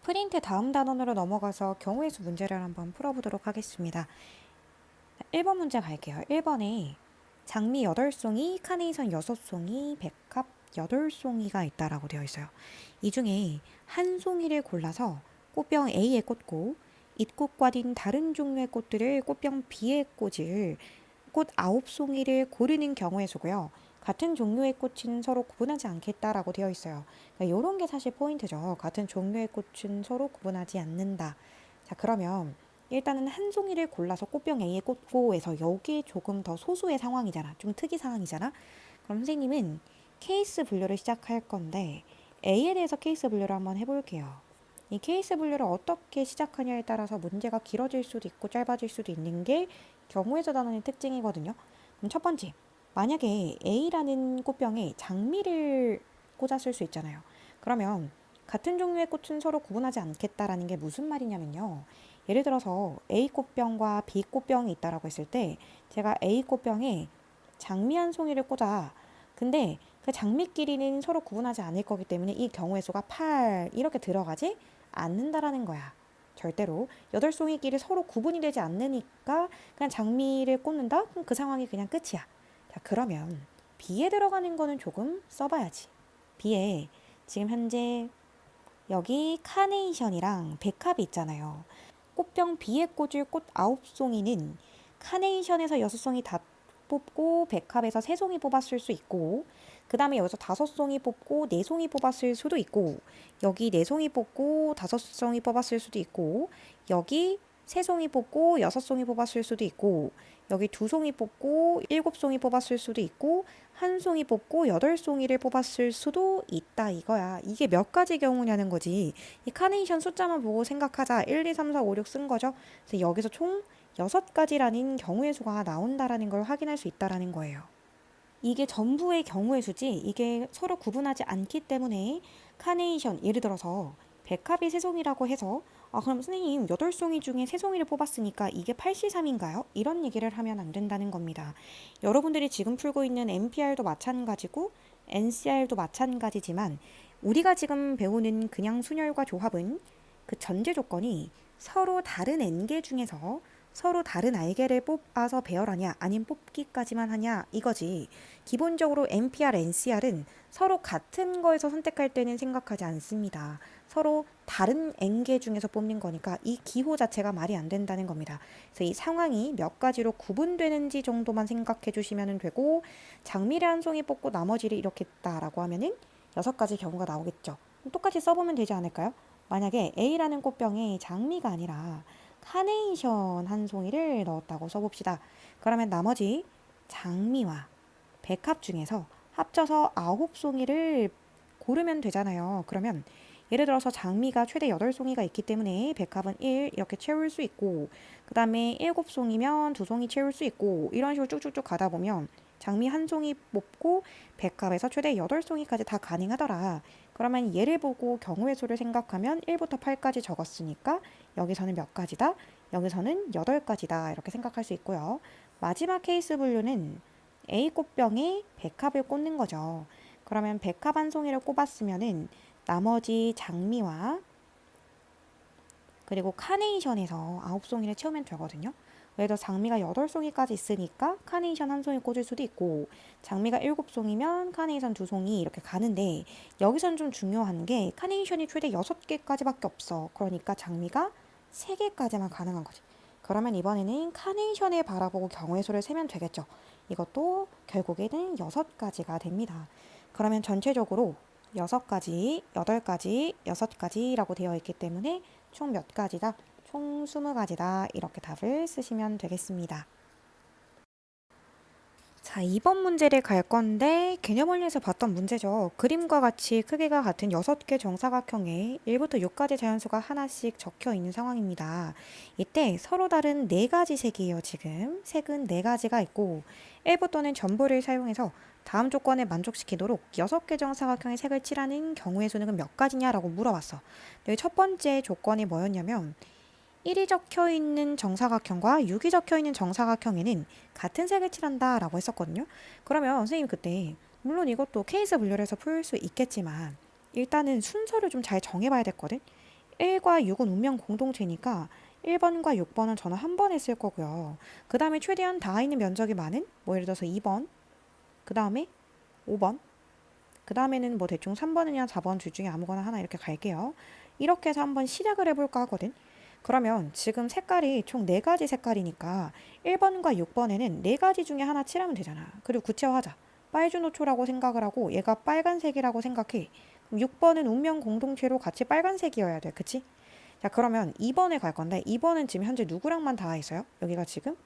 프린트 다음 단원으로 넘어가서 경우의 수 문제를 한번 풀어보도록 하겠습니다. 1번 문제 갈게요. 1번에 장미 8송이, 카네이션 6송이, 백합 8송이가 있다라고 되어 있어요. 이 중에 한 송이를 골라서 꽃병 A에 꽂고 잇꽃과 딘 다른 종류의 꽃들을 꽃병 B에 꽂을 꽃 9송이를 고르는 경우의 수고요. 같은 종류의 꽃은 서로 구분하지 않겠다라고 되어 있어요. 그러니까 이런 게 사실 포인트죠. 같은 종류의 꽃은 서로 구분하지 않는다. 자, 그러면 일단은 한 송이를 골라서 꽃병 A에 꽂고 해서 여기 조금 더 소수의 상황이잖아. 좀 특이 상황이잖아. 그럼 선생님은 케이스 분류를 시작할 건데 A에 대해서 케이스 분류를 한번 해볼게요. 이 케이스 분류를 어떻게 시작하냐에 따라서 문제가 길어질 수도 있고 짧아질 수도 있는 게 경우의 수 단원의 특징이거든요. 그럼 첫 번째, 만약에 A라는 꽃병에 장미를 꽂았을 수 있잖아요. 그러면 같은 종류의 꽃은 서로 구분하지 않겠다라는 게 무슨 말이냐면요. 예를 들어서 A 꽃병과 B 꽃병이 있다라고 했을 때 제가 A 꽃병에 장미 한 송이를 꽂아. 근데 그 장미끼리는 서로 구분하지 않을 거기 때문에 이 경우의 수가 8 이렇게 들어가지 않는다라는 거야. 절대로 8송이끼리 서로 구분이 되지 않으니까 그냥 장미를 꽂는다? 그럼 그 상황이 그냥 끝이야. 자, 그러면 B에 들어가는 거는 조금 써봐야지. B에 지금 현재 여기 카네이션이랑 백합이 있잖아요. 꽃병 B에 꽂을 꽃 9송이는 카네이션에서 6송이 다 뽑고 백합에서 3송이 뽑았을 수 있고 그 다음에 여기서 5송이 뽑고 4송이 뽑았을 수도 있고 여기 4송이 뽑고 5송이 뽑았을 수도 있고 여기 3송이 뽑고 6송이 뽑았을 수도 있고 여기 2송이 뽑고 7송이 뽑았을 수도 있고 1송이 뽑고 8송이를 뽑았을 수도 있다 이거야. 이게 몇 가지 경우냐는 거지. 이 카네이션 숫자만 보고 생각하자. 1, 2, 3, 4, 5, 6 쓴 거죠. 그래서 여기서 총 6가지라는 경우의 수가 나온다라는 걸 확인할 수 있다라는 거예요. 이게 전부의 경우의 수지 이게 서로 구분하지 않기 때문에 카네이션 예를 들어서 백합이 3송이라고 해서 그럼 선생님 8송이 중에 3송이를 뽑았으니까 이게 8C3인가요? 이런 얘기를 하면 안 된다는 겁니다. 여러분들이 지금 풀고 있는 NPR도 마찬가지고 NCR도 마찬가지지만 우리가 지금 배우는 그냥 순열과 조합은 그 전제 조건이 서로 다른 N개 중에서 서로 다른 알개를 뽑아서 배열하냐 아니면 뽑기까지만 하냐 이거지. 기본적으로 NPR, NCR은 서로 같은 거에서 선택할 때는 생각하지 않습니다. 서로 다른 N개 중에서 뽑는 거니까 이 기호 자체가 말이 안 된다는 겁니다. 그래서 이 상황이 몇 가지로 구분되는지 정도만 생각해 주시면 되고 장미를 한 송이 뽑고 나머지를 이렇게 했다라고 하면은 6가지 경우가 나오겠죠. 똑같이 써보면 되지 않을까요? 만약에 A라는 꽃병에 장미가 아니라 카네이션 한 송이를 넣었다고 써봅시다. 그러면 나머지 장미와 백합 중에서 합쳐서 9송이를 고르면 되잖아요. 그러면 예를 들어서 장미가 최대 8송이가 있기 때문에 백합은 1 이렇게 채울 수 있고 그 다음에 7송이면 2송이 채울 수 있고 이런 식으로 쭉쭉쭉 가다 보면 장미 한 송이 뽑고 백합에서 최대 8송이까지 다 가능하더라. 그러면 얘를 보고 경우의 수를 생각하면 1부터 8까지 적었으니까 여기서는 몇 가지다? 여기서는 8가지다. 이렇게 생각할 수 있고요. 마지막 케이스 분류는 A 꽃병에 백합을 꽂는 거죠. 그러면 백합 한 송이를 꼽았으면은 나머지 장미와 그리고 카네이션에서 9송이를 채우면 되거든요. 예를 들어 장미가 8송이까지 있으니까 카네이션 한 송이 꽂을 수도 있고 장미가 7송이면 카네이션 2송이 이렇게 가는데 여기선 좀 중요한 게 카네이션이 최대 6개까지밖에 없어. 그러니까 장미가 3개까지만 가능한 거지. 그러면 이번에는 카네이션을 바라보고 경우의 수를 세면 되겠죠. 이것도 결국에는 6가지가 됩니다. 그러면 전체적으로 6가지, 8가지, 6가지라고 되어 있기 때문에 총 몇 가지다? 총 20가지다. 이렇게 답을 쓰시면 되겠습니다. 자, 2번 문제를 갈 건데 개념 원리에서 봤던 문제죠. 그림과 같이 크기가 같은 6개 정사각형에 1부터 6가지 자연수가 하나씩 적혀 있는 상황입니다. 이때 서로 다른 4가지 색이에요. 지금 색은 4가지가 있고 일부 또는 전부를 사용해서 다음 조건을 만족시키도록 6개 정사각형의 색을 칠하는 경우의 수는 몇 가지냐라고 물어봤어. 여기 첫 번째 조건이 뭐였냐면 1이 적혀 있는 정사각형과 6이 적혀 있는 정사각형에는 같은 색을 칠한다 라고 했었거든요. 그러면 선생님 그때 물론 이것도 케이스 분류를 해서 풀 수 있겠지만 일단은 순서를 좀 잘 정해봐야 됐거든. 1과 6은 운명 공동체니까 1번과 6번은 저는 한 번에 쓸 거고요. 그 다음에 최대한 닿아 있는 면적이 많은 뭐 예를 들어서 2번, 그 다음에 5번, 그 다음에는 뭐 대충 3번이냐 4번 둘 중에 아무거나 하나 이렇게 갈게요. 이렇게 해서 한번 시작을 해볼까 하거든. 그러면 지금 색깔이 총 4가지 색깔이니까 1번과 6번에는 4가지 중에 하나 칠하면 되잖아. 그리고 구체화하자. 빨주노초라고 생각을 하고 얘가 빨간색이라고 생각해. 그럼 6번은 운명 공동체로 같이 빨간색이어야 돼. 그치? 자, 그러면 2번에 갈 건데 2번은 지금 현재 누구랑만 닿아 있어요? 여기가 지금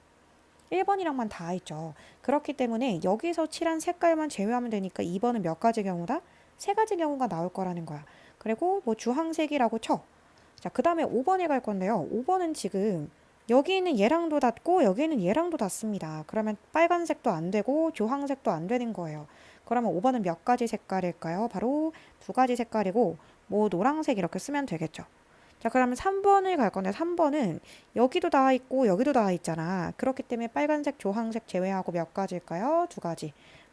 1번이랑만 닿아 있죠. 그렇기 때문에 여기서 칠한 색깔만 제외하면 되니까 2번은 몇 가지 경우다? 3가지 경우가 나올 거라는 거야. 그리고 뭐 주황색이라고 쳐. 자, 그 다음에 5번에 갈 건데요. 5번은 지금 여기는 얘랑도 닿고 여기는 얘랑도 닿습니다. 그러면 빨간색도 안 되고 주황색도 안 되는 거예요. 그러면 5번은 몇 가지 색깔일까요? 바로 2가지 색깔이고 뭐 노란색 이렇게 쓰면 되겠죠. 자, 그러면 3번을 갈 건데 3번은 여기도 닿아 있고 여기도 닿아 있잖아. 그렇기 때문에 빨간색, 주황색 제외하고 몇 가지일까요? 2가지.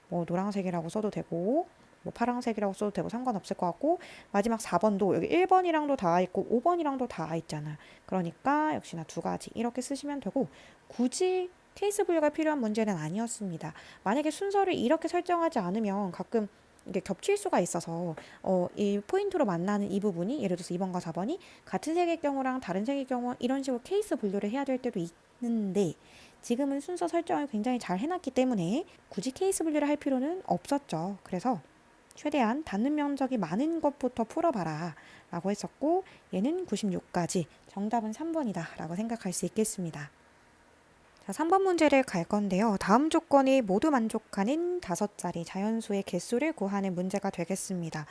뭐 노란색이라고 써도 되고 뭐 파란색이라고 써도 되고 상관없을 것 같고 마지막 4번도 여기 1번이랑도 닿아 있고 5번이랑도 닿아 있잖아. 그러니까 역시나 2가지 이렇게 쓰시면 되고 굳이 케이스 분류가 필요한 문제는 아니었습니다. 만약에 순서를 이렇게 설정하지 않으면 가끔 이게 겹칠 수가 있어서 이 포인트로 만나는 이 부분이 예를 들어서 2번과 4번이 같은 색의 경우랑 다른 색의 경우 이런 식으로 케이스 분류를 해야 될 때도 있는데 지금은 순서 설정을 굉장히 잘 해놨기 때문에 굳이 케이스 분류를 할 필요는 없었죠. 그래서 최대한 닿는 면적이 많은 것부터 풀어봐라 라고 했었고 얘는 96까지 정답은 3번이다 라고 생각할 수 있겠습니다. 자, 3번 문제를 갈 건데요. 다음 조건이 모두 만족하는 5자리 자연수의 개수를 구하는 문제가 되겠습니다.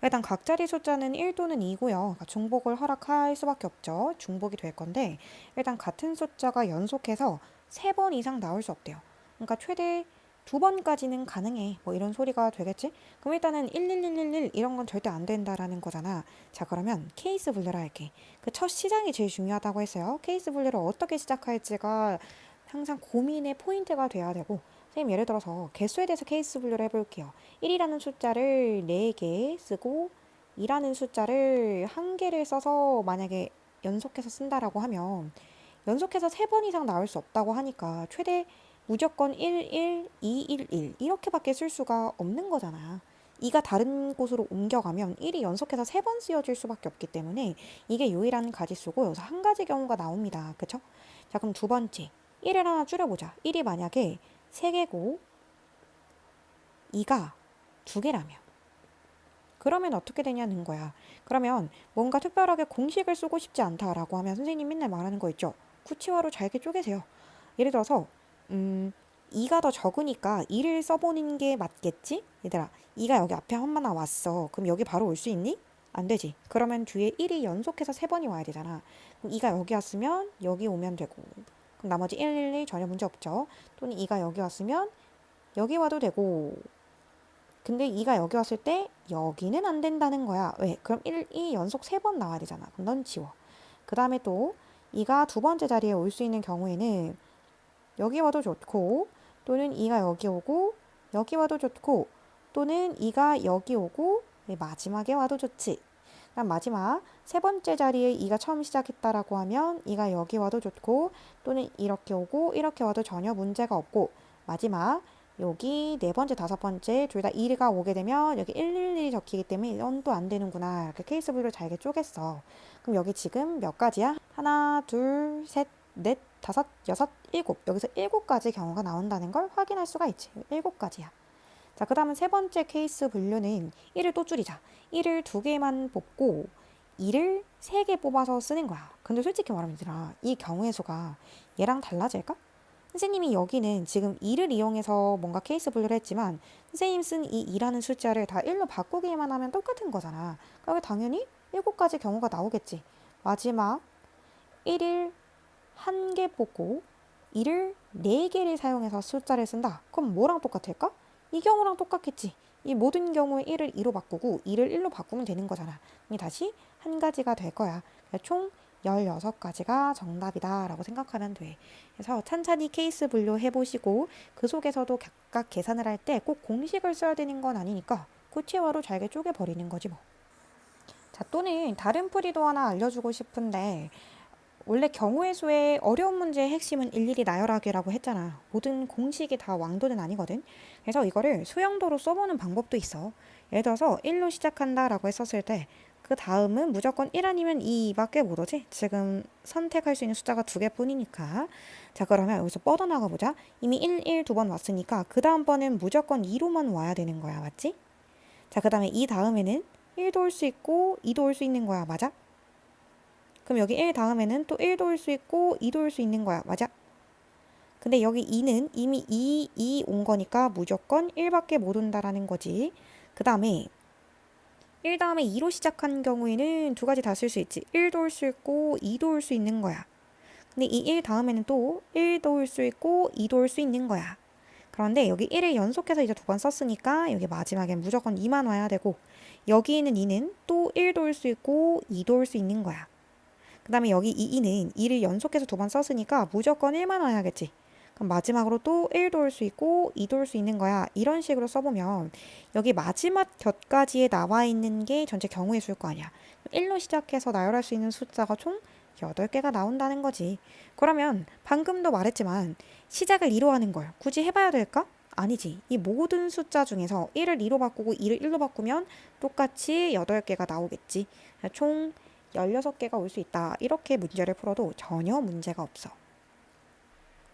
일단 각 자리 숫자는 1 또는 2고요. 그러니까 중복을 허락할 수밖에 없죠. 중복이 될 건데 일단 같은 숫자가 연속해서 3번 이상 나올 수 없대요. 그러니까 최대 2번까지는 가능해. 뭐 이런 소리가 되겠지? 그럼 일단은 11111 이런 건 절대 안 된다라는 거잖아. 자, 그러면 케이스 분류를 할게. 그 첫 시장이 제일 중요하다고 했어요. 케이스 분류를 어떻게 시작할지가 항상 고민의 포인트가 돼야 되고 선생님 예를 들어서 개수에 대해서 케이스 분류를 해볼게요. 1이라는 숫자를 4개 쓰고 2라는 숫자를 1개를 써서 만약에 연속해서 쓴다라고 하면 연속해서 3번 이상 나올 수 없다고 하니까 최대 무조건 1, 1, 2, 1, 1 이렇게밖에 쓸 수가 없는 거잖아. 2가 다른 곳으로 옮겨가면 1이 연속해서 3번 쓰여질 수밖에 없기 때문에 이게 유일한 가지수고 여기서 한 가지 경우가 나옵니다. 그쵸? 자, 그럼 두 번째 1을 하나 줄여보자. 1이 만약에 3개고 2가 2개라면 그러면 어떻게 되냐는 거야. 그러면 뭔가 특별하게 공식을 쓰고 싶지 않다라고 하면 선생님 맨날 말하는 거 있죠. 구체화로 잘게 쪼개세요. 예를 들어서 2가 더 적으니까 2를 써보는 게 맞겠지? 얘들아 2가 여기 앞에 한 번 나왔어. 그럼 여기 바로 올 수 있니? 안 되지. 그러면 뒤에 1이 연속해서 3번이 와야 되잖아. 그럼 2가 여기 왔으면 여기 오면 되고 그럼 나머지 111 전혀 문제 없죠. 또는 2가 여기 왔으면 여기 와도 되고 근데 2가 여기 왔을 때 여기는 안 된다는 거야. 왜? 그럼 1, 2 연속 3번 나와야 되잖아. 그럼 넌 지워. 그 다음에 또 2가 두 번째 자리에 올 수 있는 경우에는 여기 와도 좋고 또는 2가 여기 오고 여기 와도 좋고 또는 2가 여기 오고 마지막에 와도 좋지. 그럼 마지막 세 번째 자리에 2가 처음 시작했다라고 하면 2가 여기 와도 좋고 또는 이렇게 오고 이렇게 와도 전혀 문제가 없고 마지막 여기 네 번째, 다섯 번째 둘 다 2가 오게 되면 여기 111이 적히기 때문에 이건 또 안 되는구나. 이렇게 케이스 분류를 잘게 쪼갰어. 그럼 여기 지금 몇 가지야? 하나, 둘, 셋, 넷, 다섯, 여섯, 일곱. 여기서 7가지 경우가 나온다는 걸 확인할 수가 있지. 7가지야. 자, 그 다음은 세 번째 케이스 분류는 1을 또 줄이자. 1을 2개만 뽑고 2를 3개 뽑아서 쓰는 거야. 근데 솔직히 말하면 얘들아, 이 경우의 수가 얘랑 달라질까? 선생님이 여기는 지금 2를 이용해서 뭔가 케이스 분류를 했지만 선생님 쓴 이 2라는 숫자를 다 1로 바꾸기만 하면 똑같은 거잖아. 그러면 당연히 7가지 경우가 나오겠지. 마지막 1을 1개 뽑고 2를 4개를 사용해서 숫자를 쓴다. 그럼 뭐랑 똑같을까? 이 경우랑 똑같겠지. 이 모든 경우에 1을 2로 바꾸고 2를 1로 바꾸면 되는 거잖아. 그럼 다시 한 가지가 될 거야. 총 16가지가 정답이다 라고 생각하면 돼. 그래서 찬찬히 케이스 분류 해보시고 그 속에서도 각각 계산을 할 때 꼭 공식을 써야 되는 건 아니니까 구체화로 잘게 쪼개버리는 거지 뭐. 자, 또는 다른 풀이도 하나 알려주고 싶은데, 원래 경우의 수의 어려운 문제의 핵심은 일일이 나열하기라고 했잖아. 모든 공식이 다 왕도는 아니거든. 그래서 이거를 수영도로 써보는 방법도 있어. 예를 들어서 1로 시작한다라고 했었을 때, 그 다음은 무조건 1 아니면 2밖에 못 오지? 지금 선택할 수 있는 숫자가 두 개뿐이니까. 자, 그러면 여기서 뻗어나가 보자. 이미 1 두 번 왔으니까 그 다음번엔 무조건 2로만 와야 되는 거야. 맞지? 자, 그 다음에 이 다음에는 1도 올 수 있고 2도 올 수 있는 거야. 맞아? 그럼 여기 1 다음에는 또 1도 올 수 있고 2도 올 수 있는 거야. 맞아? 근데 여기 2는 이미 2 온 거니까 무조건 1밖에 못 온다라는 거지. 그 다음에 1 다음에 2로 시작한 경우에는 두 가지 다 쓸 수 있지. 1도 올 수 있고 2도 올 수 있는 거야. 근데 이 1 다음에는 또 1도 올 수 있고 2도 올 수 있는 거야. 그런데 여기 1을 연속해서 이제 두 번 썼으니까 여기 마지막엔 무조건 2만 와야 되고, 여기 있는 2는 또 1도 올 수 있고 2도 올 수 있는 거야. 그 다음에 여기 이 2는 2를 연속해서 두 번 썼으니까 무조건 1만 와야겠지. 그럼 마지막으로 또 1도 올 수 있고 2도 올 수 있는 거야. 이런 식으로 써보면 여기 마지막 곁까지에 나와 있는 게 전체 경우의 수일 거 아니야. 1로 시작해서 나열할 수 있는 숫자가 총 8개가 나온다는 거지. 그러면 방금도 말했지만 시작을 2로 하는 걸 굳이 해봐야 될까? 아니지. 이 모든 숫자 중에서 1을 2로 바꾸고 2를 1로 바꾸면 똑같이 8개가 나오겠지. 총 16개가 올 수 있다. 이렇게 문제를 풀어도 전혀 문제가 없어.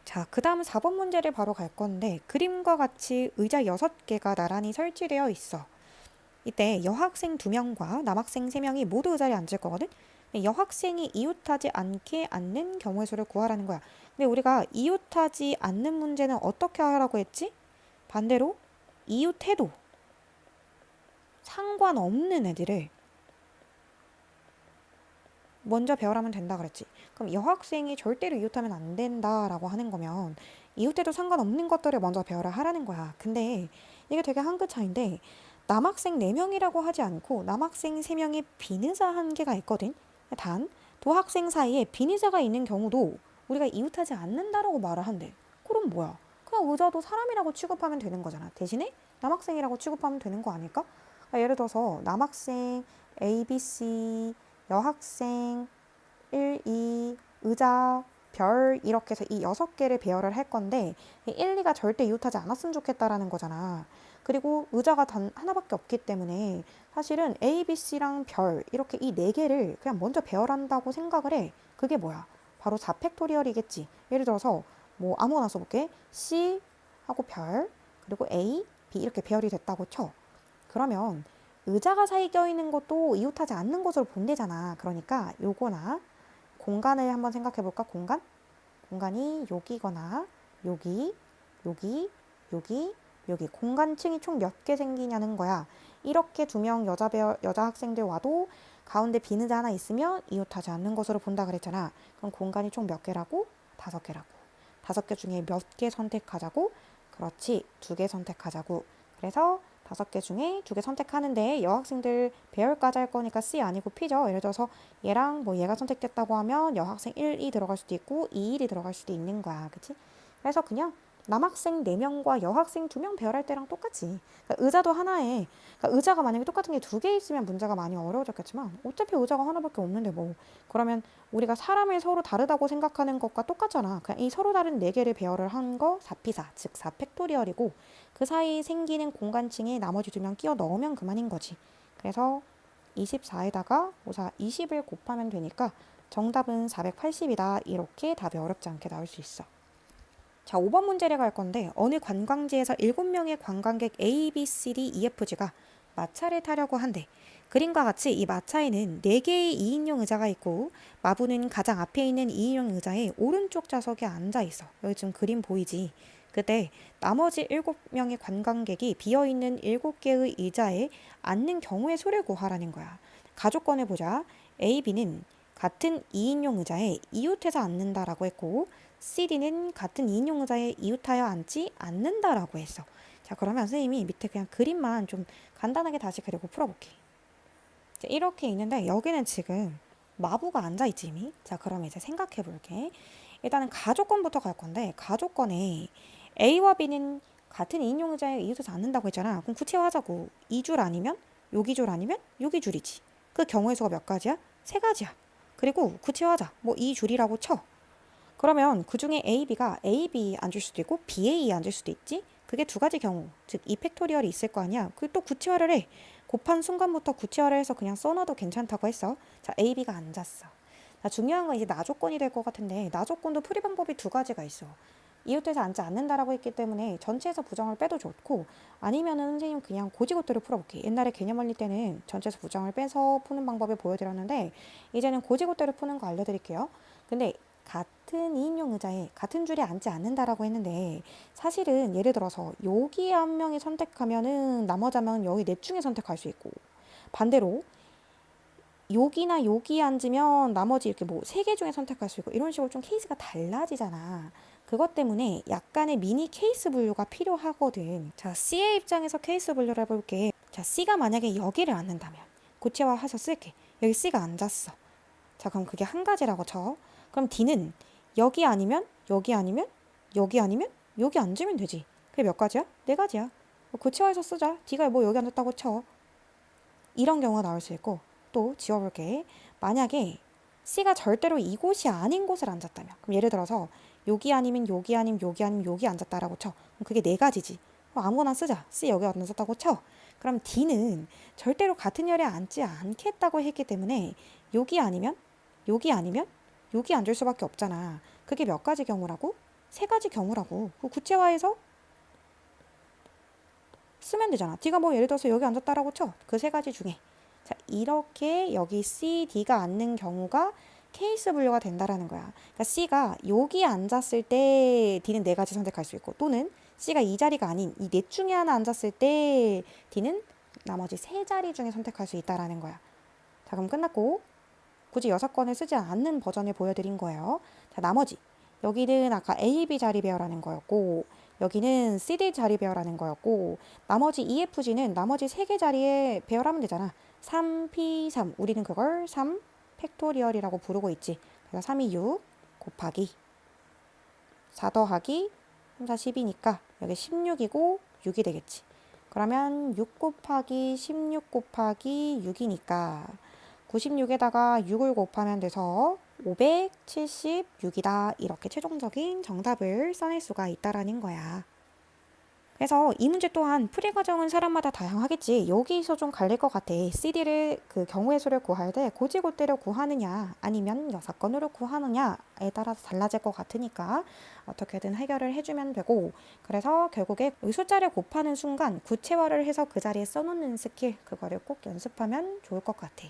자, 그 다음 4번 문제를 바로 갈 건데, 그림과 같이 의자 6개가 나란히 설치되어 있어. 이때 여학생 2명과 남학생 3명이 모두 의자리에 앉을 거거든? 근데 여학생이 이웃하지 않게 앉는 경우의 수를 구하라는 거야. 근데 우리가 이웃하지 않는 문제는 어떻게 하라고 했지? 반대로 이웃해도 상관없는 애들을 먼저 배열하면 된다 그랬지. 그럼 여학생이 절대로 이웃하면 안 된다라고 하는 거면 이웃해도 상관없는 것들을 먼저 배열을 하라는 거야. 근데 이게 되게 한 끗 차이인데, 남학생 4명이라고 하지 않고 남학생 3명이 비의자 한 개가 있거든. 단 도학생 사이에 비의자가 있는 경우도 우리가 이웃하지 않는다라고 말을 한대. 그럼 뭐야? 그냥 의자도 사람이라고 취급하면 되는 거잖아. 대신에 남학생이라고 취급하면 되는 거 아닐까? 예를 들어서 남학생 A, B, C, 여학생 1, 2, 의자, 별 이렇게 해서 이 6개를 배열을 할 건데, 1, 2가 절대 이웃하지 않았으면 좋겠다라는 거잖아. 그리고 의자가 단 하나밖에 없기 때문에 사실은 A, B, C랑 별 이렇게 이 4개를 그냥 먼저 배열한다고 생각을 해. 그게 뭐야? 바로 4팩토리얼이겠지. 예를 들어서 뭐 아무거나 써볼게. C 하고 별, 그리고 A, B 이렇게 배열이 됐다고 쳐. 그러면 의자가 사이 껴있는 것도 이웃하지 않는 것으로 본대잖아. 그러니까 요거나 공간을 한번 생각해 볼까? 공간이 여기거나 여기, 여기, 여기, 여기 공간층이 총 몇 개 생기냐는 거야. 이렇게 2명 여자 학생들 와도 가운데 빈 의자 하나 있으면 이웃하지 않는 것으로 본다 그랬잖아. 그럼 공간이 총 몇 개라고? 5개라고. 5개 중에 몇 개 선택하자고? 그렇지, 2개 선택하자고. 그래서 5개 중에 2개 선택하는데 여학생들 배열까지 할 거니까 C 아니고 P죠. 예를 들어서 얘랑 뭐 얘가 선택됐다고 하면 여학생 1, 2 들어갈 수도 있고 2, 1이 들어갈 수도 있는 거야. 그치? 그래서 그냥 남학생 4명과 여학생 2명 배열할 때랑 똑같이, 그러니까 의자도 하나에, 그러니까 의자가 만약에 똑같은 게 2개 있으면 문제가 많이 어려워졌겠지만 어차피 의자가 하나밖에 없는데 뭐, 그러면 우리가 사람을 서로 다르다고 생각하는 것과 똑같잖아. 그냥 이 서로 다른 4개를 배열을 한 거 4피사, 즉 4팩토리얼이고, 그 사이 생기는 공간층에 나머지 2명 끼워 넣으면 그만인 거지. 그래서 24에다가 20을 곱하면 되니까 정답은 480이다. 이렇게 답이 어렵지 않게 나올 수 있어. 자, 5번 문제를 갈 건데, 어느 관광지에서 7명의 관광객 A, B, C, D, E, F, G가 마차를 타려고 한대. 그림과 같이 이 마차에는 4개의 2인용 의자가 있고, 마부는 가장 앞에 있는 2인용 의자의 오른쪽 좌석에 앉아 있어. 여기 지금 그림 보이지? 그때 나머지 7명의 관광객이 비어있는 7개의 의자에 앉는 경우의 수를 구하라는 거야. 가족권을 보자. A, B는 같은 2인용 의자에 이웃해서 앉는다라고 했고, CD는 같은 2인용 의자에 이웃하여 앉지 않는다라고 했어. 자, 그러면 선생님이 밑에 그냥 그림만 좀 간단하게 다시 그리고 풀어볼게. 자, 이렇게 있는데 여기는 지금 마부가 앉아있지 이미. 자, 그러면 이제 생각해 볼게. 일단은 가족권부터 갈 건데, 가족권에 A와 B는 같은 2인용 의자에 이웃해서 앉는다고 했잖아. 그럼 구체화하자고. 이 줄 아니면 여기 줄 아니면 여기 줄이지. 그 경우의 수가 몇 가지야? 세 가지야. 그리고 구체화하자. 뭐 이 줄이라고 쳐. 그러면 그 중에 A, B가 A, B 앉을 수도 있고 B, A 앉을 수도 있지. 그게 두 가지 경우, 즉 이 팩토리얼이 있을 거 아니야. 그 또 구체화를 해. 곱한 순간부터 구체화를 해서 그냥 써놔도 괜찮다고 했어. 자, A, B가 앉았어. 자, 중요한 건 이제 나 조건이 될 것 같은데 나 조건도 풀이 방법이 두 가지가 있어. 이웃에서 앉지 않는다라고 했기 때문에 전체에서 부정을 빼도 좋고 아니면은 선생님 그냥 고지고대로 풀어볼게. 옛날에 개념 원리 때는 전체에서 부정을 빼서 푸는 방법을 보여드렸는데 이제는 고지고대로 푸는 거 알려드릴게요. 근데 같은 2인용 의자에 같은 줄에 앉지 않는다라고 했는데 사실은 예를 들어서 여기 한 명이 선택하면은 나머지 한 명은 여기 넷 중에 선택할 수 있고 반대로 여기나 여기 앉으면 나머지 이렇게 뭐 세 개 중에 선택할 수 있고 이런 식으로 좀 케이스가 달라지잖아. 그것 때문에 약간의 미니 케이스 분류가 필요하거든. 자, C의 입장에서 케이스 분류를 해볼게. 자, C가 만약에 여기를 앉는다면 고체화해서 쓸게. 여기 C가 앉았어. 자, 그럼 그게 한 가지라고 쳐. 그럼 D는 여기 아니면 여기 아니면 여기 아니면 여기 앉으면 되지. 그게 몇 가지야? 네 가지야. 고체화해서 쓰자. D가 뭐 여기 앉았다고 쳐. 이런 경우가 나올 수 있고 또 지워볼게. 만약에 C가 절대로 이곳이 아닌 곳을 앉았다면 그럼 예를 들어서 여기 아니면 여기 아니면 여기 아니면 여기 앉았다라고 쳐. 그럼 그게 네 가지지. 그럼 아무거나 쓰자. C 여기 앉았다고 쳐. 그럼 D는 절대로 같은 열에 앉지 않겠다고 했기 때문에 여기 아니면 여기 아니면 여기 앉을 수밖에 없잖아. 그게 몇 가지 경우라고? 세 가지 경우라고. 그 구체화해서 쓰면 되잖아. D가 뭐 예를 들어서 여기 앉았다라고 쳐. 그 세 가지 중에. 자, 이렇게 여기 C, D가 앉는 경우가 케이스 분류가 된다라는 거야. 그러니까 C가 여기 앉았을 때 D는 네 가지 선택할 수 있고 또는 C가 이 자리가 아닌 이 넷 중에 하나 앉았을 때 D는 나머지 세 자리 중에 선택할 수 있다라는 거야. 자, 그럼 끝났고 굳이 6건을 쓰지 않는 버전을 보여드린 거예요. 자, 나머지 여기는 아까 A, B 자리 배열하는 거였고 여기는 CD 자리 배열하는 거였고 나머지 EFG는 나머지 3개 자리에 배열하면 되잖아. 3P3 우리는 그걸 3 팩토리얼이라고 부르고 있지. 그래서 3이 6 곱하기 4 더하기 3, 4, 10이니까 여기 16이고 6이 되겠지. 그러면 6 곱하기 16 곱하기 6이니까 96에다가 6을 곱하면 돼서 576이다. 이렇게 최종적인 정답을 써낼 수가 있다라는 거야. 그래서 이 문제 또한 풀이 과정은 사람마다 다양하겠지. 여기서 좀 갈릴 것 같아. CD를 그 경우의 수를 구할 때 고지고대로 구하느냐 아니면 여사건으로 구하느냐에 따라서 달라질 것 같으니까 어떻게든 해결을 해주면 되고 그래서 결국에 이 숫자를 곱하는 순간 구체화를 해서 그 자리에 써놓는 스킬 그거를 꼭 연습하면 좋을 것 같아.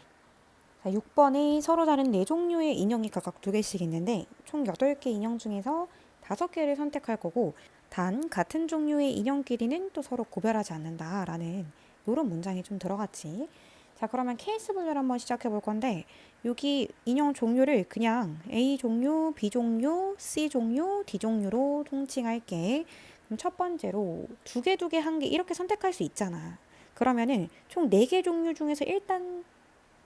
자, 6번에 서로 다른 4종류의 인형이 각각 2개씩 있는데 총 8개 인형 중에서 5개를 선택할 거고 단 같은 종류의 인형끼리는 또 서로 구별하지 않는다라는 이런 문장이 좀 들어갔지. 자, 그러면 케이스 분류를 한번 시작해 볼 건데 여기 인형 종류를 그냥 A 종류, B 종류, C 종류, D 종류로 통칭할게. 그럼 첫 번째로 2개, 2개, 1개 이렇게 선택할 수 있잖아. 그러면은 총 4개 종류 중에서 일단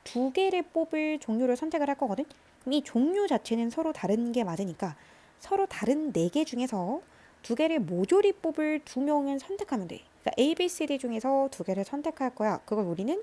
2개를 뽑을 종류를 선택을 할 거거든. 그럼 이 종류 자체는 서로 다른 게 맞으니까 서로 다른 4개 중에서 2개를 모조리 뽑을 2명은 선택하면 돼. 그러니까 A, B, C, D 중에서 2개를 선택할 거야. 그걸 우리는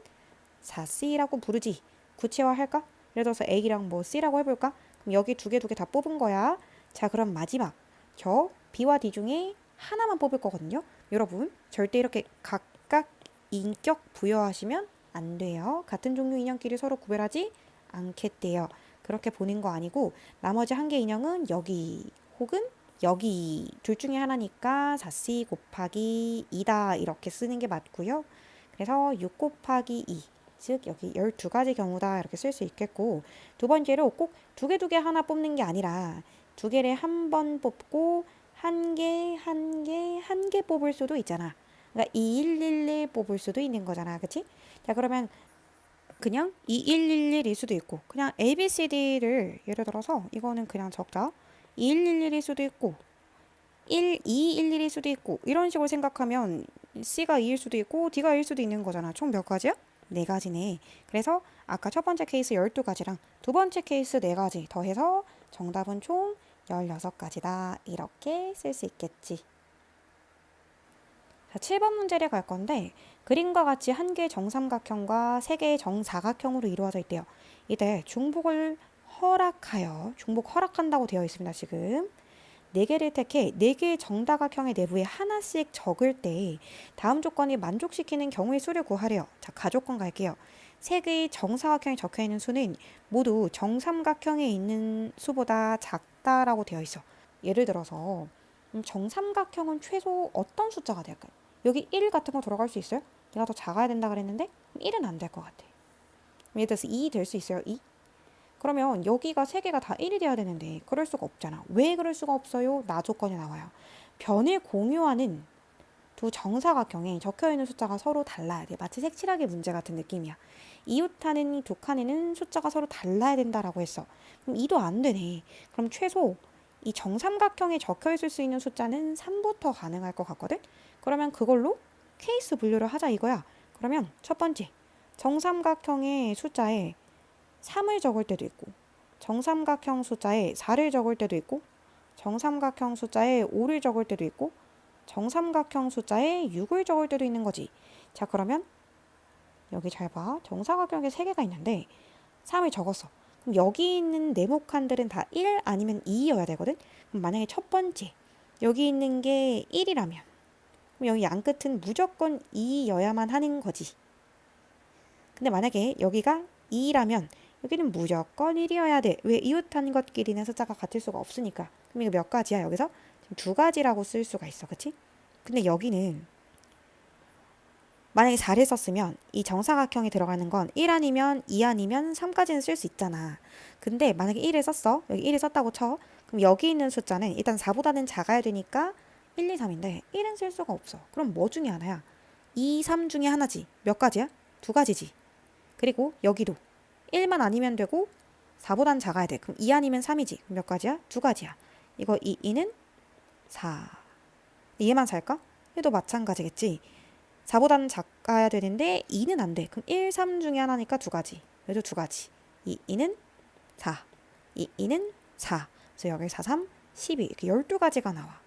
4C라고 부르지. 구체화할까? 예를 들어서 A랑 뭐 C라고 해볼까? 그럼 여기 2개, 2개 다 뽑은 거야. 자, 그럼 마지막 저 B와 D 중에 하나만 뽑을 거거든요. 여러분 절대 이렇게 각각 인격 부여하시면 안 돼요. 같은 종류 인형끼리 서로 구별하지 않겠대요. 그렇게 보는 거 아니고 나머지 1개 인형은 여기 혹은 여기 둘 중에 하나니까 4C 곱하기 2다 이렇게 쓰는 게 맞고요. 그래서 6 곱하기 2, 즉 여기 12가지 경우다 이렇게 쓸 수 있겠고 두 번째로 꼭 2개 2개 하나 뽑는 게 아니라 2개를 한 번 뽑고 1개, 1개, 1개 뽑을 수도 있잖아. 그러니까 2111 뽑을 수도 있는 거잖아. 그치? 자, 그러면 그냥 2111일 수도 있고 그냥 A, B, C, D를 예를 들어서 이거는 그냥 적자 2111일 수도 있고 1211일 수도 있고 이런 식으로 생각하면 C가 2일 수도 있고 D가 1일 수도 있는 거잖아. 총 몇 가지야? 4가지네. 그래서 아까 첫 번째 케이스 12가지랑 두 번째 케이스 4가지 더해서 정답은 총 16가지다. 이렇게 쓸 수 있겠지. 자, 7번 문제를 갈 건데 그림과 같이 한 개의 정삼각형과 세 개의 정사각형으로 이루어져 있대요. 이때 중복을 중복 허락한다고 되어 있습니다. 지금 네 개를 택해 네 개의 정다각형의 내부에 하나씩 적을 때 다음 조건이 만족시키는 경우의 수를 구하래요. 자, 가조건 갈게요. 세 개의 정사각형에 적혀 있는 수는 모두 정삼각형에 있는 수보다 작다라고 되어 있어. 예를 들어서 정삼각형은 최소 어떤 숫자가 될까요? 여기 1 같은 거 들어갈 수 있어요? 내가 더 작아야 된다 그랬는데 1은 안 될 것 같아. 예를 들어서 2 될 수 있어요? 2? 그러면 여기가 세 개가 다 1이 돼야 되는데 그럴 수가 없잖아. 왜 그럴 수가 없어요? 나 조건이 나와요. 변을 공유하는 두 정사각형에 적혀있는 숫자가 서로 달라야 돼. 마치 색칠하기 문제 같은 느낌이야. 이웃하는 이 두 칸에는 숫자가 서로 달라야 된다라고 했어. 그럼 2도 안 되네. 그럼 최소 이 정삼각형에 적혀있을 수 있는 숫자는 3부터 가능할 것 같거든? 그러면 그걸로 케이스 분류를 하자 이거야. 그러면 첫 번째, 정삼각형의 숫자에 3을 적을 때도 있고 정삼각형 숫자에 4를 적을 때도 있고 정삼각형 숫자에 5를 적을 때도 있고 정삼각형 숫자에 6을 적을 때도 있는 거지. 자, 그러면 여기 잘 봐. 정사각형에 3개가 있는데 3을 적었어. 그럼 여기 있는 네모 칸들은 다 1 아니면 2여야 되거든. 그럼 만약에 첫 번째 여기 있는 게 1이라면 그럼 여기 양 끝은 무조건 2여야만 하는 거지. 근데 만약에 여기가 2라면 여기는 무조건 1이어야 돼. 왜? 이웃한 것끼리는 숫자가 같을 수가 없으니까. 그럼 이거 몇 가지야? 여기서 지금 두 가지라고 쓸 수가 있어. 그치? 근데 여기는 만약에 4를 썼으면 이 정사각형에 들어가는 건 1 아니면 2 아니면 3까지는 쓸 수 있잖아. 근데 만약에 1을 썼어. 여기 1을 썼다고 쳐. 그럼 여기 있는 숫자는 일단 4보다는 작아야 되니까 1, 2, 3인데 1은 쓸 수가 없어. 그럼 뭐 중에 하나야? 2, 3 중에 하나지. 몇 가지야? 두 가지지. 그리고 여기도 1만 아니면 되고 4보단 작아야 돼. 그럼 2 아니면 3이지. 그럼 몇 가지야? 두 가지야. 이거 2는 4. 얘만 살까? 얘도 마찬가지겠지. 4보다는 작아야 되는데 2는 안 돼. 그럼 1, 3 중에 하나니까 두 가지. 얘도 두 가지. 2는 4. 2는 4. 그래서 여기 4, 3, 12. 이렇게 12가지가 나와.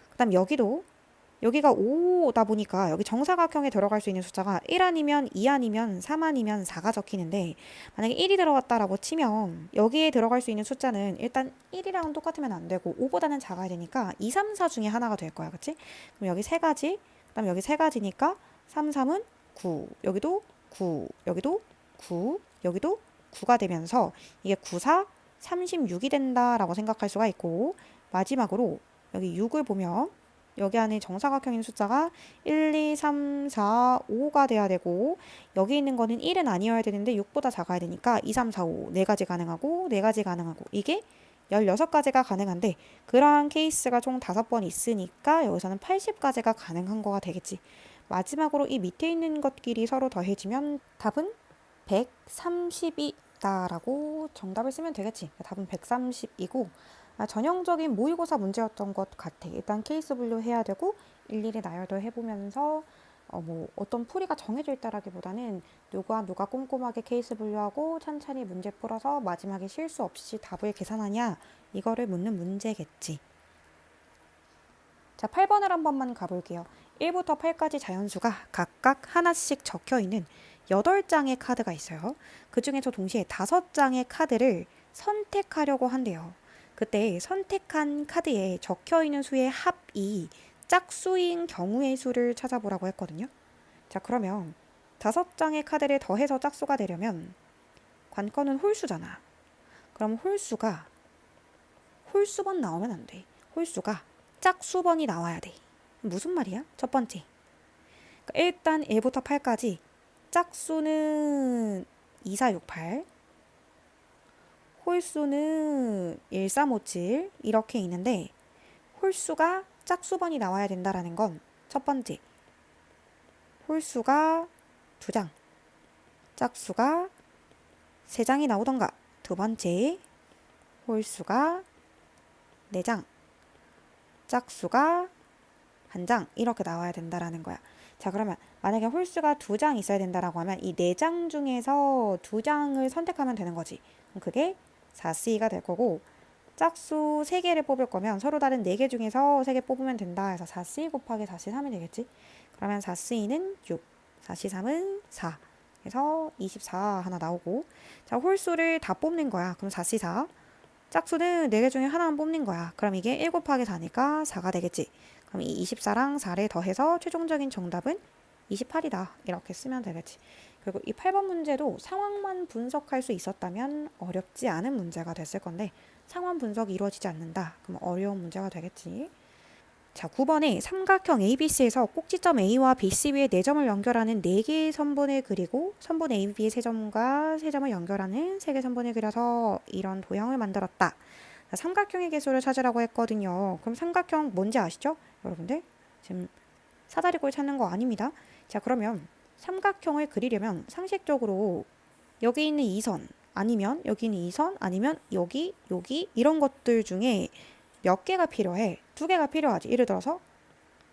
그 다음 여기가 5다 보니까 여기 정사각형에 들어갈 수 있는 숫자가 1 아니면 2 아니면 3 아니면 4가 적히는데 만약에 1이 들어갔다라고 치면 여기에 들어갈 수 있는 숫자는 일단 1이랑 똑같으면 안 되고 5보다는 작아야 되니까 2, 3, 4 중에 하나가 될 거야. 그치? 그럼 여기 세 가지, 그다음 여기 세 가지니까 3, 3은 9, 여기도 9, 여기도 9, 여기도 9가 되면서 이게 9, 4, 36이 된다라고 생각할 수가 있고 마지막으로 여기 6을 보면 여기 안에 정사각형인 숫자가 1, 2, 3, 4, 5가 돼야 되고 여기 있는 거는 1은 아니어야 되는데 6보다 작아야 되니까 2, 3, 4, 5 네 가지 가능하고 네 가지 가능하고 이게 16가지가 가능한데 그러한 케이스가 총 5번 있으니까 여기서는 80가지가 가능한 거가 되겠지. 마지막으로 이 밑에 있는 것끼리 서로 더해지면 답은 130이다라고 정답을 쓰면 되겠지. 답은 130이고 전형적인 모의고사 문제였던 것 같아. 일단 케이스 분류해야 되고 일일이 나열도 해보면서 뭐 어떤 풀이가 정해져 있다라기보다는 누가 꼼꼼하게 케이스 분류하고 천천히 문제 풀어서 마지막에 실수 없이 답을 계산하냐 이거를 묻는 문제겠지. 자, 8번을 한 번만 가볼게요. 1부터 8까지 자연수가 각각 하나씩 적혀 있는 8장의 카드가 있어요. 그 중에서 동시에 5장의 카드를 선택하려고 한대요. 그때 선택한 카드에 적혀 있는 수의 합이 짝수인 경우의 수를 찾아보라고 했거든요. 자, 그러면 5장의 카드를 더해서 짝수가 되려면 관건은 홀수잖아. 그럼 홀수번 나오면 안 돼. 홀수가 짝수번이 나와야 돼. 무슨 말이야? 첫 번째. 그러니까 일단 1부터 8까지 짝수는 2, 4, 6, 8. 홀수는 1, 3, 5, 7 이렇게 있는데 홀수가 짝수번이 나와야 된다라는 건 첫 번째. 홀수가 2장. 짝수가 3장이 나오던가. 두 번째. 홀수가 4장. 짝수가 1장 이렇게 나와야 된다라는 거야. 자, 그러면 만약에 홀수가 2장 있어야 된다라고 하면 이 4장 중에서 2장을 선택하면 되는 거지. 그럼 그게 4C가 될 거고 짝수 3개를 뽑을 거면 서로 다른 4개 중에서 3개 뽑으면 된다 해서 4C 곱하기 4C 3이 되겠지. 그러면 4C는 6, 4C3은 4. 그래서 24 하나 나오고. 자, 홀수를 다 뽑는 거야. 그럼 4C4. 짝수는 4개 중에 하나만 뽑는 거야. 그럼 이게 1 곱하기 4니까 4가 되겠지. 그럼 이 24랑 4를 더해서 최종적인 정답은 28이다. 이렇게 쓰면 되겠지. 그리고 이 8번 문제도 상황만 분석할 수 있었다면 어렵지 않은 문제가 됐을 건데 상황 분석이 이루어지지 않는다. 그럼 어려운 문제가 되겠지. 자, 9번에 삼각형 ABC에서 꼭지점 A와 BC 위에 4점을 연결하는 4개의 선분을 그리고 선분 AB의 3점과 3점을 연결하는 3개 선분을 그려서 이런 도형을 만들었다. 자, 삼각형의 개수를 찾으라고 했거든요. 그럼 삼각형 뭔지 아시죠? 여러분들? 지금 사다리꼴 찾는 거 아닙니다. 자, 그러면 삼각형을 그리려면 상식적으로 여기 있는 이 선 아니면 여기 있는 이 선 아니면 여기 이런 것들 중에 몇 개가 필요해? 2개가 필요하지. 예를 들어서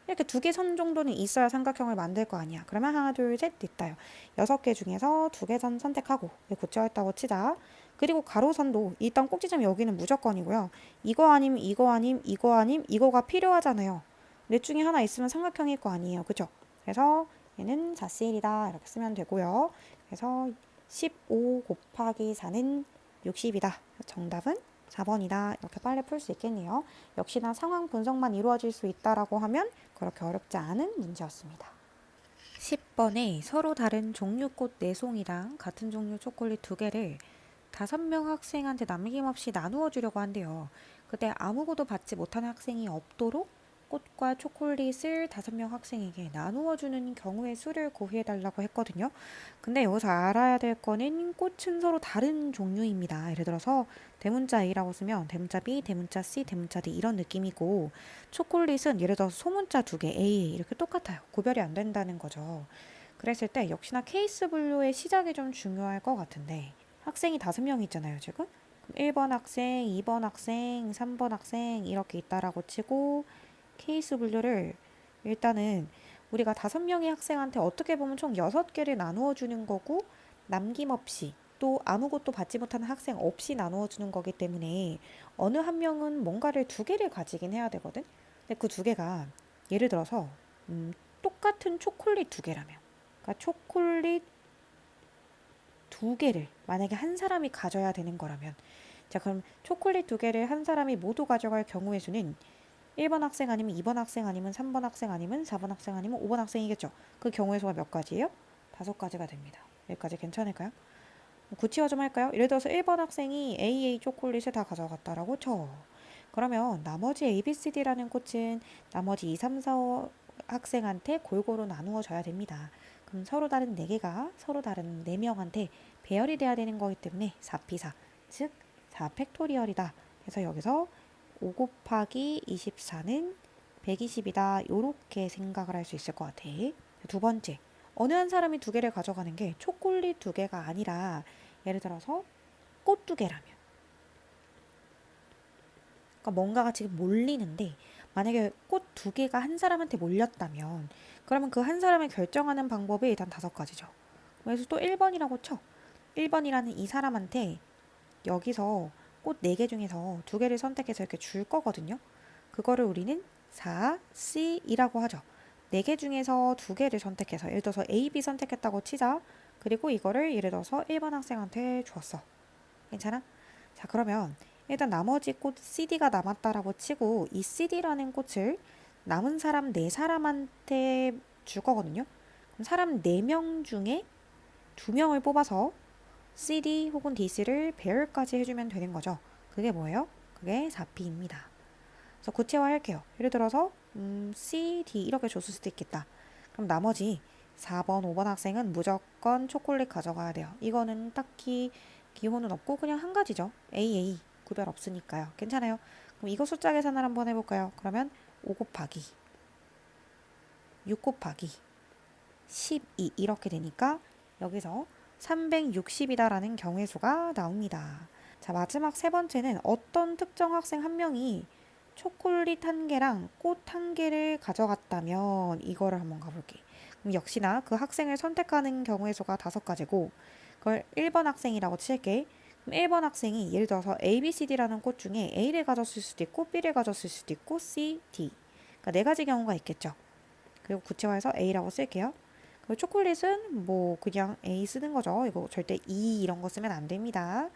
이렇게 2개 선 정도는 있어야 삼각형을 만들 거 아니야. 그러면 하나, 둘, 셋 있다요. 6개 중에서 2개 선 선택하고 고쳐했다고 치자. 그리고 가로선도 일단 꼭지점 여기는 무조건이고요. 이거 아님, 이거 아님, 이거 아님, 이거가 필요하잖아요. 넷 중에 하나 있으면 삼각형일 거 아니에요. 그죠? 그래서 얘는 4C1이다. 이렇게 쓰면 되고요. 그래서 15 곱하기 4는 60이다. 정답은 4번이다. 이렇게 빨리 풀 수 있겠네요. 역시나 상황 분석만 이루어질 수 있다라고 하면 그렇게 어렵지 않은 문제였습니다. 10번에 서로 다른 종류 꽃 4송이랑 같은 종류 초콜릿 2개를 5명 학생한테 남김없이 나누어 주려고 한대요. 그때 아무것도 받지 못하는 학생이 없도록 꽃과 초콜릿을 5명 학생에게 나누어 주는 경우의 수를 고해달라고 했거든요. 근데 여기서 알아야 될 거는 꽃은 서로 다른 종류입니다. 예를 들어서 대문자 A라고 쓰면 대문자 B, 대문자 C, 대문자 D 이런 느낌이고 초콜릿은 예를 들어서 소문자 2개 A 이렇게 똑같아요. 구별이 안 된다는 거죠. 그랬을 때 역시나 케이스 분류의 시작이 좀 중요할 것 같은데 학생이 5명 있잖아요, 지금. 1번 학생, 2번 학생, 3번 학생 이렇게 있다라고 치고 케이스 분류를 일단은 우리가 5명의 학생한테 어떻게 보면 총 6개를 나누어 주는 거고 남김없이 또 아무것도 받지 못하는 학생 없이 나누어 주는 거기 때문에 어느 한 명은 뭔가를 2개를 가지긴 해야 되거든. 근데 그 2개가 예를 들어서 똑같은 초콜릿 2개라면 그러니까 초콜릿 2개를 만약에 한 사람이 가져야 되는 거라면 자 그럼 초콜릿 2개를 한 사람이 모두 가져갈 경우의 수는 1번 학생 아니면 2번 학생 아니면 3번 학생 아니면 4번 학생 아니면 5번 학생이겠죠. 그 경우의 수가 몇 가지예요? 5가지가 됩니다. 여기까지 괜찮을까요? 구체화 좀 할까요? 예를 들어서 1번 학생이 AA 초콜릿을 다 가져갔다라고 쳐. 그러면 나머지 ABCD라는 꽃은 나머지 2, 3, 4 학생한테 골고루 나누어 줘야 됩니다. 그럼 서로 다른 4개가 서로 다른 4명한테 배열이 돼야 되는 거기 때문에 4P4, 즉 4팩토리얼이다. 그래서 여기서 5 곱하기 24는 120이다. 요렇게 생각을 할 수 있을 것 같아. 2번째, 어느 한 사람이 2개를 가져가는 게 초콜릿 2개가 아니라 예를 들어서 꽃 2개라면 그러니까 뭔가가 지금 몰리는데 만약에 꽃 2개가 한 사람한테 몰렸다면 그러면 그 한 사람을 결정하는 방법이 일단 5가지죠. 그래서 또 1번이라고 쳐. 1번이라는 이 사람한테 여기서 꽃 4개 중에서 2개를 선택해서 이렇게 줄 거거든요. 그거를 우리는 4C이라고 하죠. 4개 중에서 2개를 선택해서 예를 들어서 A, B 선택했다고 치자. 그리고 이거를 예를 들어서 1번 학생한테 주었어. 괜찮아? 자 그러면 일단 나머지 꽃 CD가 남았다라고 치고 이 CD라는 꽃을 남은 사람 4사람한테 줄 거거든요. 그럼 사람 4명 중에 2명을 뽑아서 CD 혹은 DC를 배열까지 해주면 되는 거죠. 그게 뭐예요? 그게 4P입니다. 그래서 구체화할게요. 예를 들어서 C, D 이렇게 줬을 수도 있겠다. 그럼 나머지 4번, 5번 학생은 무조건 초콜릿 가져가야 돼요. 이거는 딱히 기호는 없고 그냥 한 가지죠. AA 구별 없으니까요. 괜찮아요. 그럼 이거 숫자 계산을 한번 해볼까요? 그러면 5 곱하기 6 곱하기 12 이렇게 되니까 여기서 360이다라는 경우의 수가 나옵니다. 자, 마지막 3번째는 어떤 특정 학생 한 명이 초콜릿 1개랑 꽃 1개를 가져갔다면 이거를 한번 가볼게. 그럼 역시나 그 학생을 선택하는 경우의 수가 5가지고 그걸 1번 학생이라고 칠게. 그럼 1번 학생이 예를 들어서 A, B, C, D라는 꽃 중에 A를 가졌을 수도 있고 B를 가졌을 수도 있고 C, D 그러니까 4가지 경우가 있겠죠. 그리고 구체화해서 A라고 쓸게요. 그 초콜릿은 뭐 그냥 A 쓰는 거죠. 이거 절대 E 이런 거 쓰면 안 됩니다.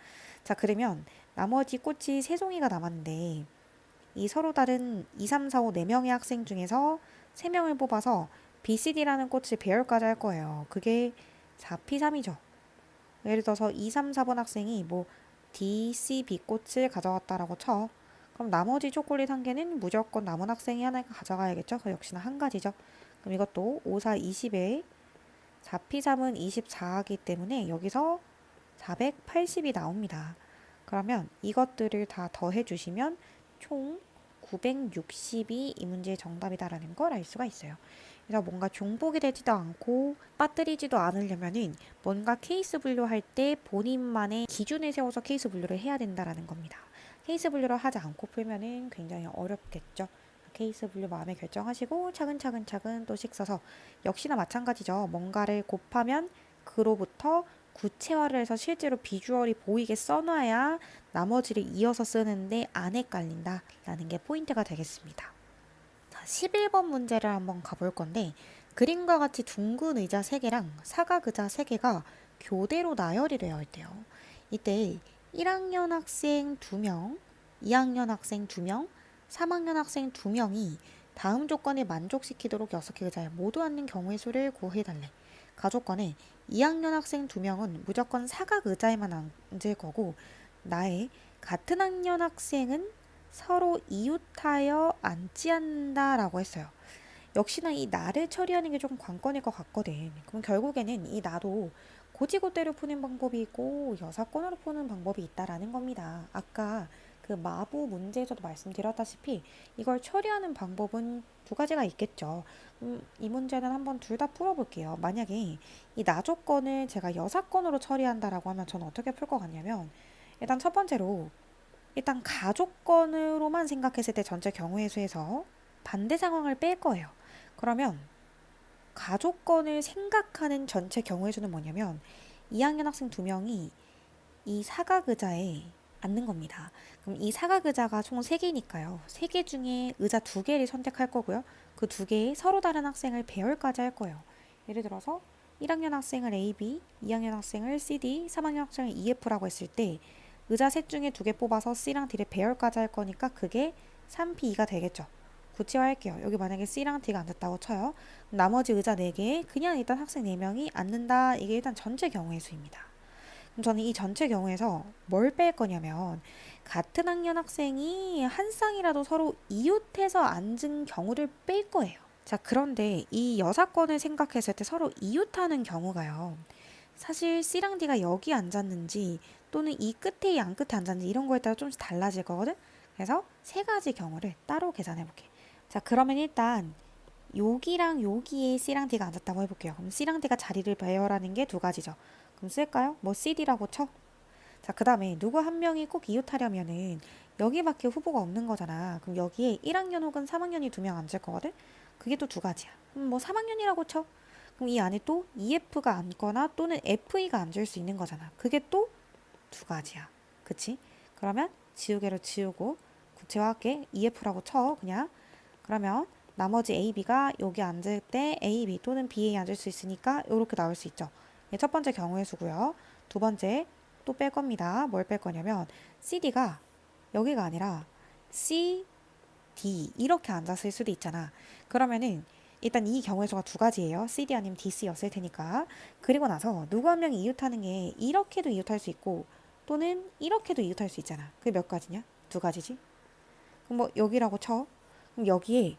자, 그러면 나머지 꽃이 세 종이가 남았는데 이 서로 다른 2, 3, 4, 5, 4명의 학생 중에서 3명을 뽑아서 B, C, D라는 꽃을 배열까지 할 거예요. 그게 4P3이죠. 예를 들어서 2, 3, 4번 학생이 뭐 D, C, B 꽃을 가져갔다라고 쳐. 그럼 나머지 초콜릿 한 개는 무조건 남은 학생이 하나 가져가야겠죠? 그 역시나 한 가지죠. 그럼 이것도 5, 4, 20에 4P3은 24이기 때문에 여기서 480이 나옵니다. 그러면 이것들을 다 더해 주시면 총 960이 이 문제의 정답이다라는 걸 알 수가 있어요. 그래서 뭔가 중복이 되지도 않고 빠뜨리지도 않으려면은 뭔가 케이스 분류할 때 본인만의 기준을 세워서 케이스 분류를 해야 된다라는 겁니다. 케이스 분류를 하지 않고 풀면은 굉장히 어렵겠죠. 케이스 분류 마음에 결정하시고 차근차근 또 씩 써서 역시나 마찬가지죠. 뭔가를 곱하면 그로부터 구체화를 해서 실제로 비주얼이 보이게 써놔야 나머지를 이어서 쓰는데 안 헷갈린다라는 게 포인트가 되겠습니다. 자, 11번 문제를 한번 가볼 건데 그림과 같이 둥근 의자 3개랑 사각 의자 3개가 교대로 나열이 되어 있대요. 이때 1학년 학생 2명, 2학년 학생 2명, 3학년 학생 2명이 다음 조건을 만족시키도록 6개 의자에 모두 앉는 경우의 수를 구해달래. 가조건에 2학년 학생 2명은 무조건 사각 의자에만 앉을 거고 나의 같은 학년 학생은 서로 이웃하여 앉지 않는다라고 했어요. 역시나 이 나를 처리하는 게 조금 관건일 것 같거든. 그럼 결국에는 이 나도 고지고대로 푸는 방법이 있고 여사건으로 푸는 방법이 있다라는 겁니다. 아까 그 마부 문제에서도 말씀드렸다시피 이걸 처리하는 방법은 두 가지가 있겠죠. 이 문제는 한번 둘 다 풀어볼게요. 만약에 이 나조건을 제가 여사건으로 처리한다라고 하면 저는 어떻게 풀 것 같냐면 일단 첫 번째로 일단 가족건으로만 생각했을 때 전체 경우의 수에서 반대 상황을 뺄 거예요. 그러면 가족건을 생각하는 전체 경우의 수는 뭐냐면 2학년 학생 2명이 이 사각 의자에 앉는 겁니다. 그럼 이 사각 의자가 총 3개니까요. 3개 중에 의자 2개를 선택할 거고요. 그 2개의 서로 다른 학생을 배열까지 할 거예요. 예를 들어서 1학년 학생을 A, B, 2학년 학생을 C, D, 3학년 학생을 E, F라고 했을 때 의자 셋 중에 2개 뽑아서 C랑 D를 배열까지 할 거니까 그게 3P2가 되겠죠. 구체화할게요. 여기 만약에 C랑 D가 앉았다고 쳐요. 나머지 의자 4개에 그냥 일단 학생 4명이 앉는다. 이게 일단 전체 경우의 수입니다. 그럼 저는 이 전체 경우에서 뭘 뺄 거냐면 같은 학년 학생이 한 쌍이라도 서로 이웃해서 앉은 경우를 뺄 거예요. 자, 그런데 이 여사건을 생각했을 때 서로 이웃하는 경우가요. 사실 C랑 D가 여기 앉았는지 또는 이 끝에 양 끝에 앉았는지 이런 거에 따라 좀씩 달라질 거거든. 그래서 세 가지 경우를 따로 계산해 볼게. 자, 그러면 일단 여기랑 여기에 C랑 D가 앉았다고 해볼게요. 그럼 C랑 D가 자리를 배열하는 게 두 가지죠. 그럼 쓸까요? 뭐 CD라고 쳐. 자, 그 다음에 누구 한 명이 꼭 이웃하려면은 여기밖에 후보가 없는 거잖아. 그럼 여기에 1학년 혹은 3학년이 2명 앉을 거거든? 그게 또 두 가지야. 그럼 뭐 3학년이라고 쳐. 그럼 이 안에 또 EF가 앉거나 또는 FE가 앉을 수 있는 거잖아. 그게 또 두 가지야. 그치? 그러면 지우개로 지우고 구체화할게. EF라고 쳐. 그냥. 그러면 나머지 A, B가 여기 앉을 때 A, B 또는 BA 앉을 수 있으니까 이렇게 나올 수 있죠. 이게 첫 번째 경우의 수고요. 두 번째 또 뺄 겁니다. 뭘 뺄 거냐면 CD가 여기가 아니라 C, D 이렇게 앉았을 수도 있잖아. 그러면은 일단 이 경우의 수가 두 가지예요. CD 아니면 DC였을 테니까. 그리고 나서 누구 한 명이 이웃하는 게 이렇게도 이웃할 수 있고 또는 이렇게도 이웃할 수 있잖아. 그게 몇 가지냐? 두 가지지. 그럼 뭐 여기라고 쳐. 그럼 여기에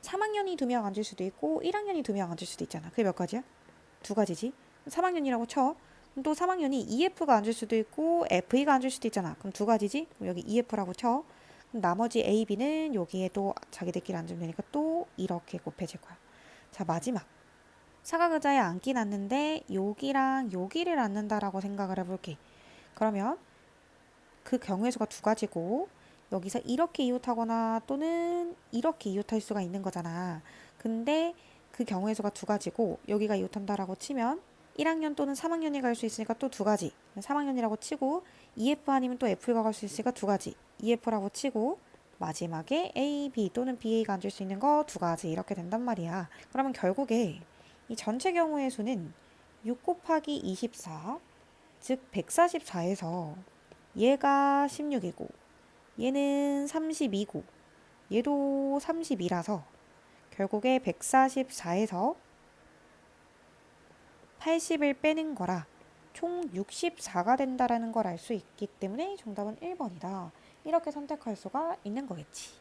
3학년이 2명 앉을 수도 있고 1학년이 2명 앉을 수도 있잖아. 그게 몇 가지야? 두 가지지. 3학년이라고 쳐. 그럼 또 3학년이 EF가 앉을 수도 있고 FE가 앉을 수도 있잖아. 그럼 두 가지지. 그럼 여기 EF라고 쳐. 그럼 나머지 A, B는 여기에 또 자기들끼리 앉으면 되니까 또 이렇게 곱해질 거야. 자, 마지막. 사각 의자에 앉긴 앉는데 여기랑 여기를 앉는다라고 생각을 해볼게. 그러면 그 경우의 수가 두 가지고 여기서 이렇게 이웃하거나 또는 이렇게 이웃할 수가 있는 거잖아. 근데 그 경우의 수가 두 가지고 여기가 이웃한다라고 치면 1학년 또는 3학년이 갈 수 있으니까 또 두 가지. 3학년이라고 치고 EF 아니면 또 F가 갈 수 있으니까 두 가지. EF라고 치고 마지막에 A, B 또는 BA가 앉을 수 있는 거 두 가지 이렇게 된단 말이야. 그러면 결국에 이 전체 경우의 수는 6 곱하기 24, 즉 144에서 얘가 16이고 얘는 32고 얘도 32라서 결국에 144에서 80을 빼는 거라 총 64가 된다라는 걸 알 수 있기 때문에 정답은 1번이다. 이렇게 선택할 수가 있는 거겠지.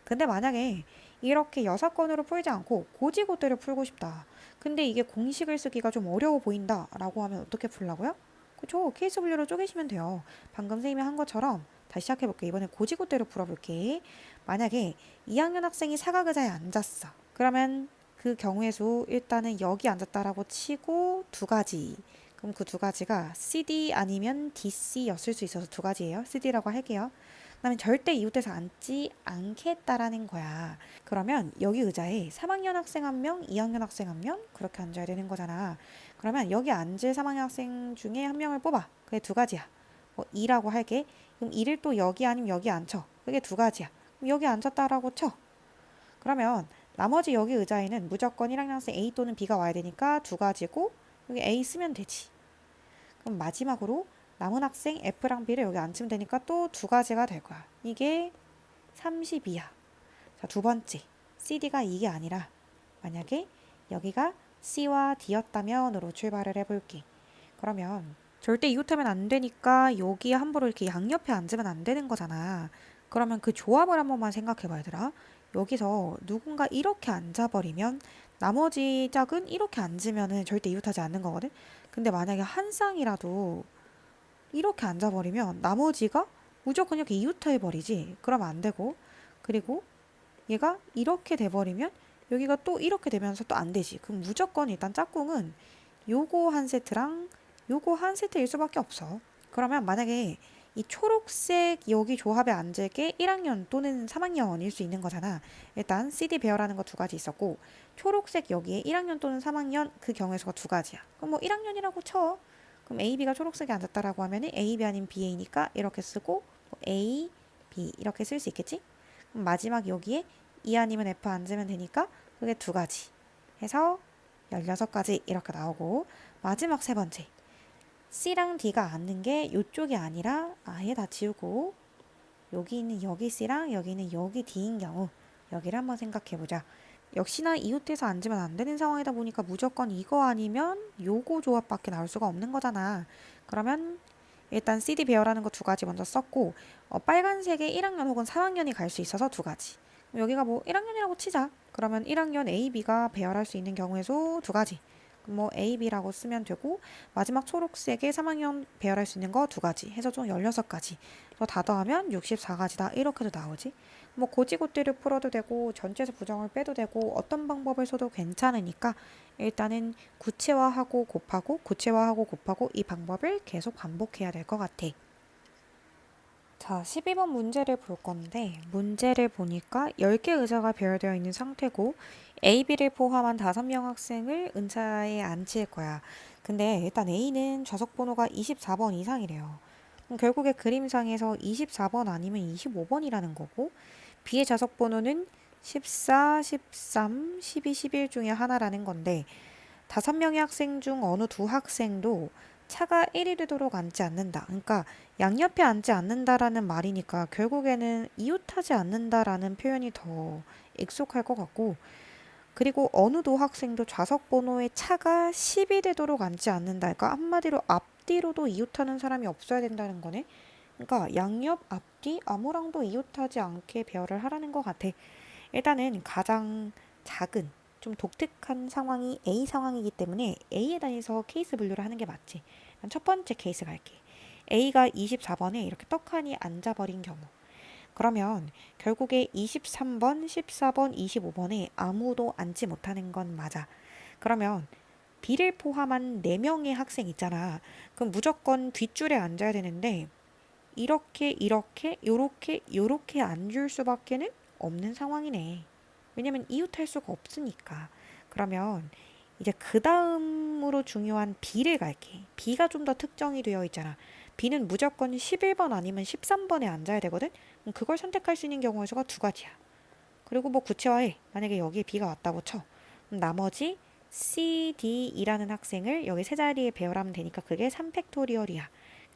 근데 만약에 이렇게 여사건으로 풀지 않고 고지고대로 풀고 싶다. 근데 이게 공식을 쓰기가 좀 어려워 보인다 라고 하면 어떻게 풀라고요? 그쵸? 케이스 분류로 쪼개시면 돼요. 방금 선생님이 한 것처럼 다시 시작해볼게. 이번에 고지고대로 풀어볼게. 만약에 2학년 학생이 사각의자에 앉았어. 그러면 그 경우의 수 일단은 여기 앉았다라고 치고 두 가지. 그럼 그 두 가지가 CD 아니면 DC였을 수 있어서 두 가지예요. CD라고 할게요. 그다음에 절대 이웃에서 앉지 않겠다라는 거야. 그러면 여기 의자에 3학년 학생 한 명, 2학년 학생 한 명 그렇게 앉아야 되는 거잖아. 그러면 여기 앉을 3학년 학생 중에 한 명을 뽑아. 그게 두 가지야. 뭐 2라고 할게. 그럼 2를 또 여기 아니면 여기 앉혀. 그게 두 가지야. 그럼 여기 앉았다라고 쳐. 그러면 나머지 여기 의자에는 무조건 1학년 학생 A 또는 B가 와야 되니까 두 가지고 여기 A 쓰면 되지. 그럼 마지막으로 남은 학생 F랑 B를 여기 앉히면 되니까 또 두 가지가 될 거야. 이게 32야. 자, 두 번째. CD가 이게 아니라 만약에 여기가 C와 D였다면으로 출발을 해볼게. 그러면 절대 이웃하면 안 되니까 여기 함부로 이렇게 양옆에 앉으면 안 되는 거잖아. 그러면 그 조합을 한 번만 생각해봐 얘들아. 여기서 누군가 이렇게 앉아버리면 나머지 짝은 이렇게 앉으면은 절대 이웃하지 않는 거거든. 근데 만약에 한 쌍이라도 이렇게 앉아버리면 나머지가 무조건 이렇게 이웃해버리지. 그러면 안 되고. 그리고 얘가 이렇게 돼버리면 여기가 또 이렇게 되면서 또 안 되지. 그럼 무조건 일단 짝꿍은 요거 한 세트랑 요거 한 세트일 수밖에 없어. 그러면 만약에 이 초록색 여기 조합에 앉을 게 1학년 또는 3학년일 수 있는 거잖아. 일단 CD 배열하는 거 두 가지 있었고 초록색 여기에 1학년 또는 3학년 그 경우의 수가 두 가지야. 그럼 뭐 1학년이라고 쳐. 그럼 A, B가 초록색에 앉았다라고 하면 A, B 아닌 BA니까 이렇게 쓰고 뭐 A, B 이렇게 쓸 수 있겠지? 그럼 마지막 여기에 E 아니면 F 앉으면 되니까 그게 두 가지 해서 16가지 이렇게 나오고 마지막 세 번째 C랑 D가 앉는 게 이쪽이 아니라 아예 다 지우고 여기 있는 여기 C랑 여기 있는 여기 D인 경우 여기를 한번 생각해보자. 역시나 이웃에서 앉으면 안 되는 상황이다 보니까 무조건 이거 아니면 요거 조합밖에 나올 수가 없는 거잖아. 그러면 일단 CD 배열하는 거 두 가지 먼저 썼고 빨간색에 1학년 혹은 3학년이 갈 수 있어서 두 가지. 여기가 뭐 1학년이라고 치자. 그러면 1학년 A, B가 배열할 수 있는 경우의 수 두 가지. 뭐 A, B라고 쓰면 되고 마지막 초록색에 3학년 배열할 수 있는 거 두 가지 해서 총 16가지. 다 더하면 64가지다. 이렇게도 나오지. 뭐 고지고대를 풀어도 되고 전체에서 부정을 빼도 되고 어떤 방법을 써도 괜찮으니까 일단은 구체화하고 곱하고 구체화하고 곱하고 이 방법을 계속 반복해야 될 것 같아. 자, 12번 문제를 볼 건데 문제를 보니까 10개 의자가 배열되어 있는 상태고 A, B를 포함한 5명 학생을 은차에 앉힐 거야. 근데 일단 A는 좌석 번호가 24번 이상이래요. 그럼 결국에 그림상에서 24번 아니면 25번이라는 거고 B의 좌석 번호는 14, 13, 12, 11 중에 하나라는 건데 5명의 학생 중 어느 두 학생도 차가 1이 되도록 앉지 않는다. 그러니까 양옆에 앉지 않는다라는 말이니까 결국에는 이웃하지 않는다라는 표현이 더 익숙할 것 같고 그리고 어느 도 학생도 좌석 번호에 차가 10이 되도록 앉지 않는다. 그러니까 한마디로 앞뒤로도 이웃하는 사람이 없어야 된다는 거네. 그러니까 양옆, 앞뒤 아무랑도 이웃하지 않게 배열을 하라는 것 같아. 일단은 가장 작은 좀 독특한 상황이 A 상황이기 때문에 A에 대해서 케이스 분류를 하는 게 맞지. 첫 번째 케이스 갈게. A가 24번에 이렇게 떡하니 앉아버린 경우. 그러면 결국에 23번, 14번, 25번에 아무도 앉지 못하는 건 맞아. 그러면 B를 포함한 4명의 학생 있잖아. 그럼 무조건 뒷줄에 앉아야 되는데 이렇게 이렇게 요렇게 요렇게 앉을 수밖에는 없는 상황이네. 왜냐면 이웃할 수가 없으니까. 그러면 이제 그 다음으로 중요한 B를 갈게. B가 좀 더 특정이 되어 있잖아. B는 무조건 11번 아니면 13번에 앉아야 되거든. 그럼 그걸 선택할 수 있는 경우의 수가 두 가지야. 그리고 뭐 구체화해. 만약에 여기에 B가 왔다고 쳐. 그럼 나머지 CD이라는 학생을 여기 세 자리에 배열하면 되니까 그게 3팩토리얼이야.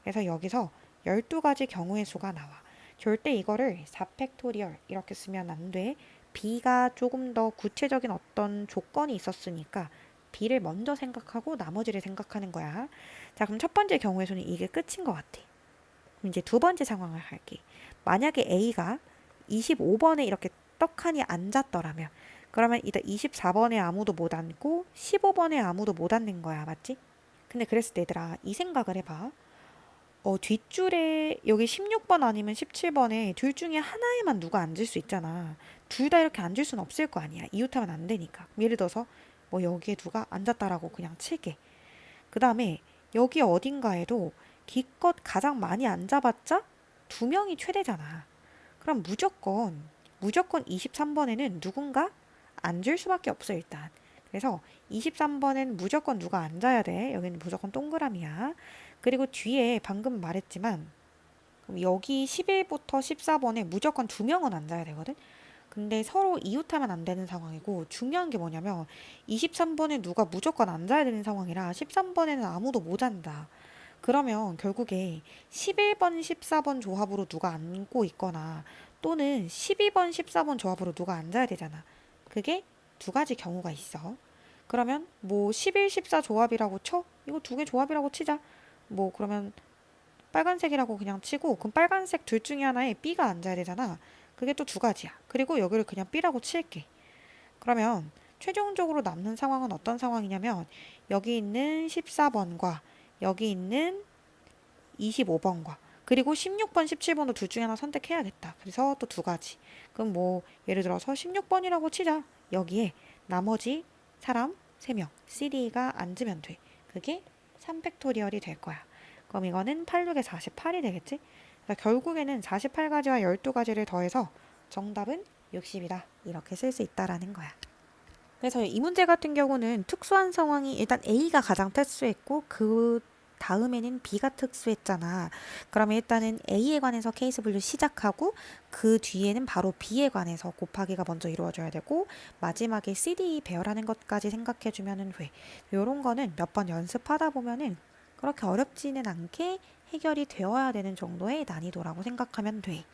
그래서 여기서 12가지 경우의 수가 나와. 절대 이거를 4팩토리얼 이렇게 쓰면 안 돼. B가 조금 더 구체적인 어떤 조건이 있었으니까 B를 먼저 생각하고 나머지를 생각하는 거야. 자, 그럼 첫 번째 경우의 수는 이게 끝인 것 같아. 그럼 이제 두 번째 상황을 할게. 만약에 A가 25번에 이렇게 떡하니 앉았더라면 그러면 이따 24번에 아무도 못 앉고 15번에 아무도 못 앉는 거야. 맞지? 근데 그랬을 때 얘들아 이 생각을 해봐. 뒷줄에 여기 16번 아니면 17번에 둘 중에 하나에만 누가 앉을 수 있잖아. 둘 다 이렇게 앉을 수는 없을 거 아니야. 이웃하면 안 되니까. 예를 들어서 뭐 여기에 누가 앉았다라고 그냥 칠게. 그 다음에 여기 어딘가에도 기껏 가장 많이 앉아봤자 두 명이 최대잖아. 그럼 무조건 23번에는 누군가 앉을 수밖에 없어 일단. 그래서 23번엔 무조건 누가 앉아야 돼. 여기는 무조건 동그라미야. 그리고 뒤에 방금 말했지만 여기 11부터 14번에 무조건 두 명은 앉아야 되거든. 근데 서로 이웃하면 안 되는 상황이고 중요한 게 뭐냐면 23번에 누가 무조건 앉아야 되는 상황이라 13번에는 아무도 못 앉아. 그러면 결국에 11번, 14번 조합으로 누가 앉고 있거나 또는 12번, 14번 조합으로 누가 앉아야 되잖아. 그게 두 가지 경우가 있어. 그러면 뭐 11, 14 조합이라고 쳐? 이거 두 개 조합이라고 치자. 뭐 그러면 빨간색이라고 그냥 치고 그럼 빨간색 둘 중에 하나에 B가 앉아야 되잖아. 그게 또 두 가지야. 그리고 여기를 그냥 B라고 칠게. 그러면 최종적으로 남는 상황은 어떤 상황이냐면 여기 있는 14번과 여기 있는 25번과 그리고 16번, 17번도 둘 중에 하나 선택해야겠다. 그래서 또 두 가지. 그럼 뭐 예를 들어서 16번이라고 치자. 여기에 나머지 사람 3명 CD가 앉으면 돼. 그게 3팩토리얼이 될 거야. 그럼 이거는 8, 6에 48이 되겠지? 그래서 결국에는 48가지와 12가지를 더해서 정답은 60이다. 이렇게 쓸 수 있다라는 거야. 그래서 이 문제 같은 경우는 특수한 상황이 일단 A가 가장 특수했고 그 다음에는 B가 특수했잖아. 그러면 일단은 A에 관해서 케이스 분류 시작하고 그 뒤에는 바로 B에 관해서 곱하기가 먼저 이루어져야 되고 마지막에 CD 배열하는 것까지 생각해주면은 돼. 요런 거는 몇 번 연습하다 보면은 그렇게 어렵지는 않게 해결이 되어야 되는 정도의 난이도라고 생각하면 돼.